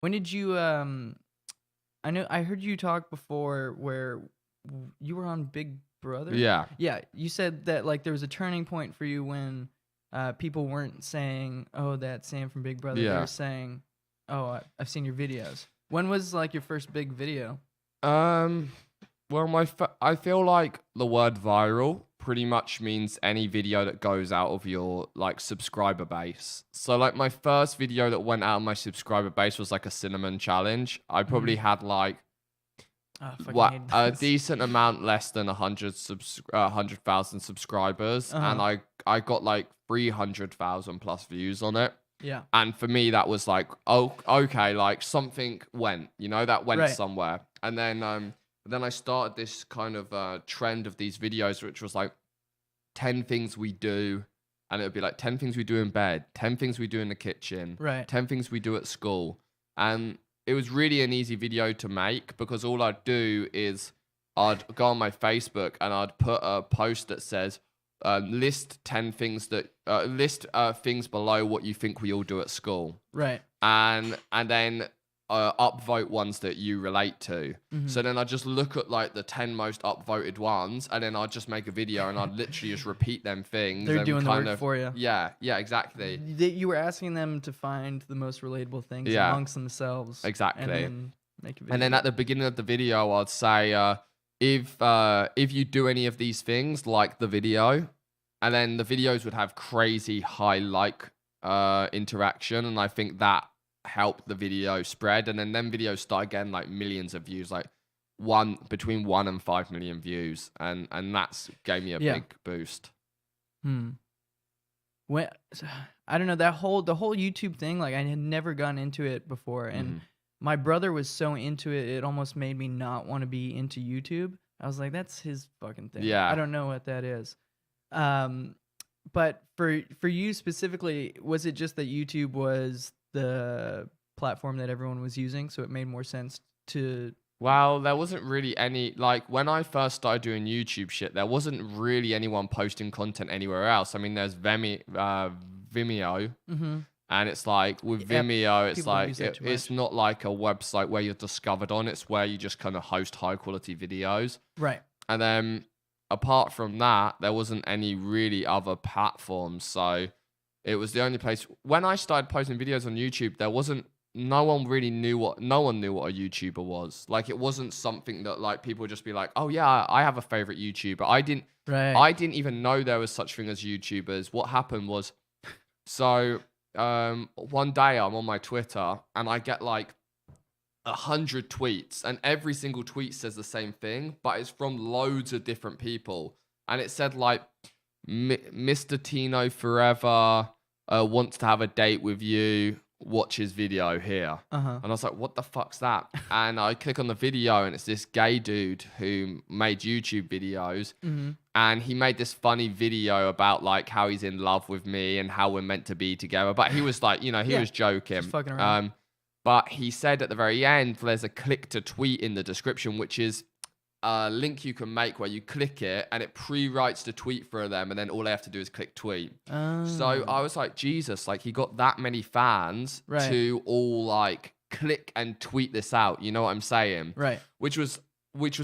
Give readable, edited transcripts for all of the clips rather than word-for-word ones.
When did you I know I heard you talk before where you were on Big Brother? Yeah. Yeah, you said that like there was a turning point for you when people weren't saying, "Oh, that's Sam from Big Brother." They were Yeah. saying, "Oh, I've seen your videos." When was like your first big video? Um, well, I feel like the word viral pretty much means any video that goes out of your like subscriber base. So like my first video that went out of my subscriber base was like a cinnamon challenge. I probably had like Oh, I fucking what hated a those. decent amount less than 100,000 subscribers, and Uh-huh. I got like 300,000 plus views on it. Yeah. And for me, that was like, oh, okay, like something went, that went Right. somewhere. And then I started this kind of trend of these videos, which was like 10 things we do. And it would be like 10 things we do in bed, 10 things we do in the kitchen, Right. 10 things we do at school. And it was really an easy video to make because all I'd do is I'd go on my Facebook and I'd put a post that says, list 10 things list things below what you think we all do at school, Right. and then upvote ones that you relate to. Mhm. So then I just look at like the 10 most upvoted ones, and then I'd just make a video and I'd literally just repeat them things. They're and doing the kind work of, for you. Yeah, exactly. You were asking them to find the most relatable things Yeah, amongst themselves. exactly. And then make a video. And then at the beginning of the video, I'd say, if you do any of these things, like the video, and then the videos would have crazy high interaction, and I think that helped the video spread. And then videos start getting like millions of views, like between 1 and 5 million views, and that's gave me a Yeah. big boost. When I don't know the whole YouTube thing, like I had never gotten into it before, and my brother was so into it, it almost made me not want to be into YouTube. I was like, that's his fucking thing. Yeah. I don't know what that is. But for you specifically, was it just that YouTube was the platform that everyone was using, so it made more sense to? Well, there wasn't really any, like, when I first started doing YouTube shit, there wasn't really anyone posting content anywhere else. I mean, there's Vimeo, Mm-hmm. and it's like, with Yep, Vimeo, it's people don't like, use that too it's much. not like a website where you're discovered on, it's where you just kind of host high quality videos. Right. And then, apart from that, there wasn't any really other platforms, so it was the only place. When I started posting videos on YouTube, no one knew what a YouTuber was. Like, it wasn't something that like people would just be like, oh yeah, I have a favorite YouTuber. I didn't even know there was such thing as YouTubers. What happened was, so one day I'm on my Twitter and I get like 100 tweets, and every single tweet says the same thing, but it's from loads of different people. And it said like, Mr. Tino Forever wants to have a date with you. Watch his video here. And I was like, what the fuck's that? And I click on the video, and it's this gay dude who made YouTube videos. And he made this funny video about like how he's in love with me and how we're meant to be together. But he was like, he was joking. Just fucking around. But he said at the very end, there's a click to tweet in the description, which is a link you can make where you click it and it pre-writes the tweet for them, and then all they have to do is click tweet. So I was like, Jesus, like he got that many fans to all like click and tweet this out. You know what I'm saying? Right. Which was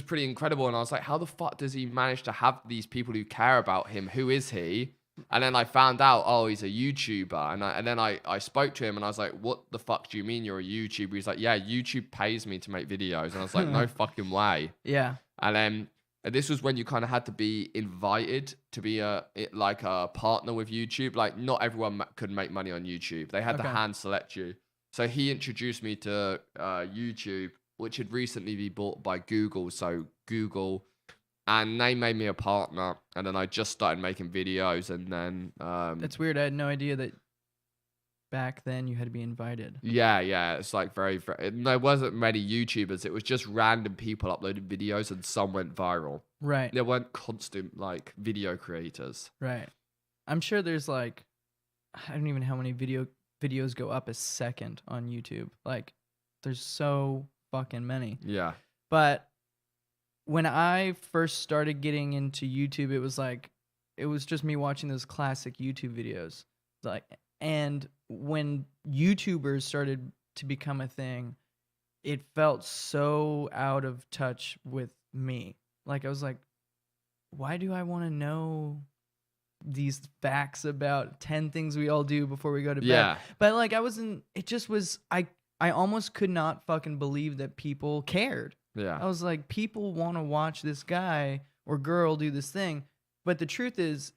pretty incredible. And I was like, how the fuck does he manage to have these people who care about him? Who is he? And then I found out, oh, he's a YouTuber. And then I spoke to him and I was like, what the fuck do you mean you're a YouTuber? He's like, yeah, YouTube pays me to make videos. And I was like, no fucking way. Yeah. And then this was when you kind of had to be invited to be a partner with YouTube. Like, not everyone could make money on YouTube. They had to hand select you. So he introduced me to YouTube, which had recently been bought by Google. So Google, and they made me a partner. And then I just started making videos. And then That's weird. I had no idea that back then you had to be invited. Yeah. It's like very, there wasn't many YouTubers. It was just random people uploading videos, and some went viral. Right. There weren't constant like video creators. Right. I'm sure there's like, I don't even know how many videos go up a second on YouTube. Like, there's so fucking many. Yeah. But when I first started getting into YouTube, it was just me watching those classic YouTube videos. Like, and when YouTubers started to become a thing, it felt so out of touch with me. Like I was like, why do I want to know these facts about 10 things we all do before we go to bed? Yeah. But like I wasn't, it just was, I almost could not fucking believe that people cared. Yeah. I was like, people want to watch this guy or girl do this thing. But the truth is,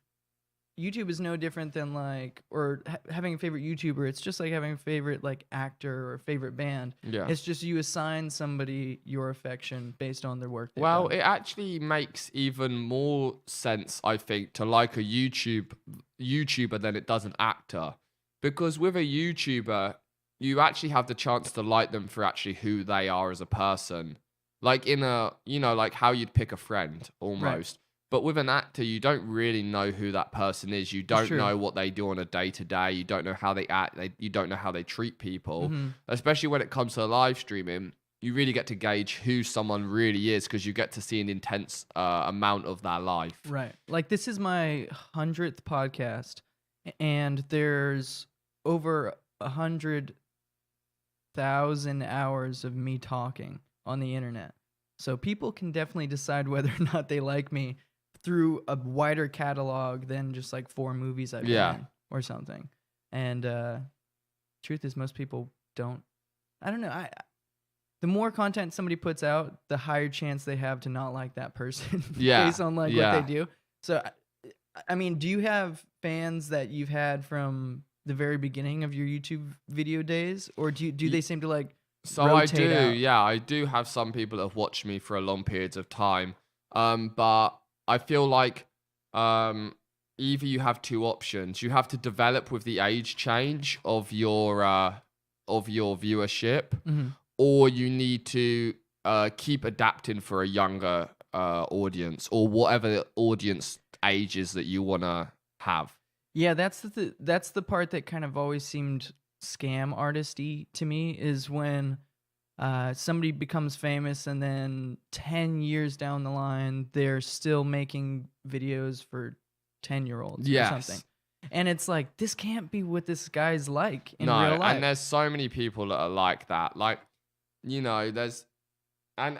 YouTube is no different than like, or having a favorite YouTuber. It's just like having a favorite like actor or favorite band. Yeah. It's just you assign somebody your affection based on their work. Well, it actually makes even more sense, I think, to like a YouTuber than it does an actor. Because with a YouTuber, you actually have the chance to like them for actually who they are as a person. Like in a, like how you'd pick a friend almost. Right. But with an actor, you don't really know who that person is. You don't know what they do on a day-to-day. You don't know how they act. You don't know how they treat people. Mm-hmm. Especially when it comes to live streaming, you really get to gauge who someone really is because you get to see an intense amount of their life. Right. Like this is my 100th podcast, and there's over 100,000 hours of me talking on the internet. So people can definitely decide whether or not they like me through a wider catalog than just like 4 movies I've been in or something. And truth is, most people don't. I don't know. The more content somebody puts out, the higher chance they have to not like that person based on like what they do. So, I mean, do you have fans that you've had from the very beginning of your YouTube video days, or do they seem to like? So I do, out? Yeah, I do have some people that have watched me for a long periods of time. But I feel like either you have 2 options. You have to develop with the age change of your viewership, or you need to keep adapting for a younger audience or whatever audience ages that you want to have. Yeah, that's the part that kind of always seemed scam artisty to me, is when somebody becomes famous and then 10 years down the line they're still making videos for 10-year-olds or something. And it's like, this can't be what this guy's like in real life. And there's so many people that are like that. Like, there's and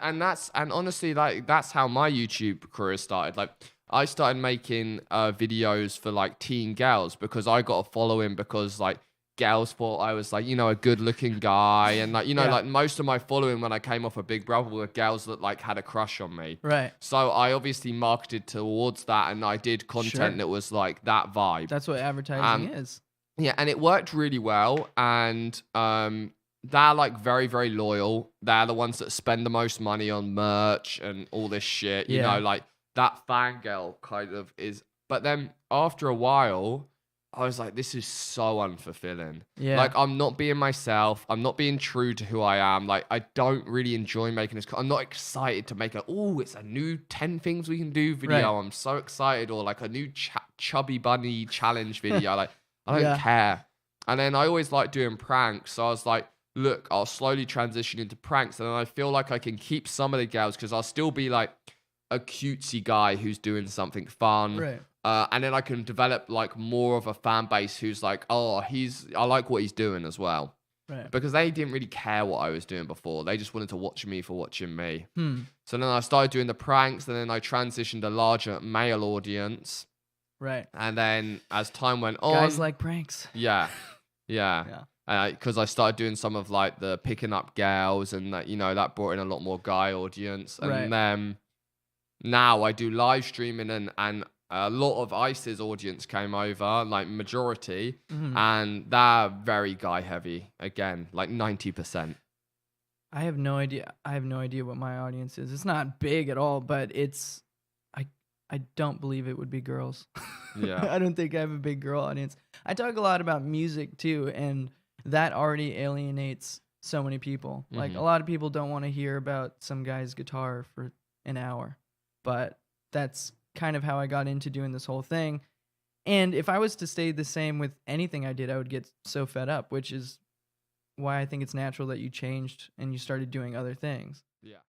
honestly, like that's how my YouTube career started. Like I started making videos for like teen girls because I got a following because like girls thought I was like, a good looking guy. And like, like most of my following when I came off of Big Brother were girls that like had a crush on me. Right. So I obviously marketed towards that and I did content that was like that vibe. That's what advertising is. Yeah. And it worked really well. And they're like very, very loyal. They're the ones that spend the most money on merch and all this shit. You know, like that fangirl kind of is. But then after a while, I was like, this is so unfulfilling. Yeah. Like, I'm not being myself. I'm not being true to who I am. Like, I don't really enjoy making this. I'm not excited to make it's a new 10 things we can do video. Right. I'm so excited. Or like a new chubby bunny challenge video. Like, I don't care. And then I always like doing pranks. So I was like, look, I'll slowly transition into pranks. And then I feel like I can keep some of the girls because I'll still be like a cutesy guy who's doing something fun. Right. And then I can develop like more of a fan base who's like, I like what he's doing as well. Right. Because they didn't really care what I was doing before. They just wanted to watch me for watching me. So then I started doing the pranks, and then I transitioned a larger male audience. Right. And then as time went on, guys like pranks. Yeah. Because I started doing some of like the picking up girls, and that that brought in a lot more guy audience. And then now I do live streaming, and a lot of ICE's audience came over, like majority, and they're very guy heavy again, like 90%. I have no idea. I have no idea what my audience is. It's not big at all, but it's. I don't believe it would be girls. Yeah. I don't think I have a big girl audience. I talk a lot about music too, and that already alienates so many people. Like a lot of people don't want to hear about some guy's guitar for an hour, but that's kind of how I got into doing this whole thing. And if I was to stay the same with anything I did, I would get so fed up, which is why I think it's natural that you changed and you started doing other things. Yeah.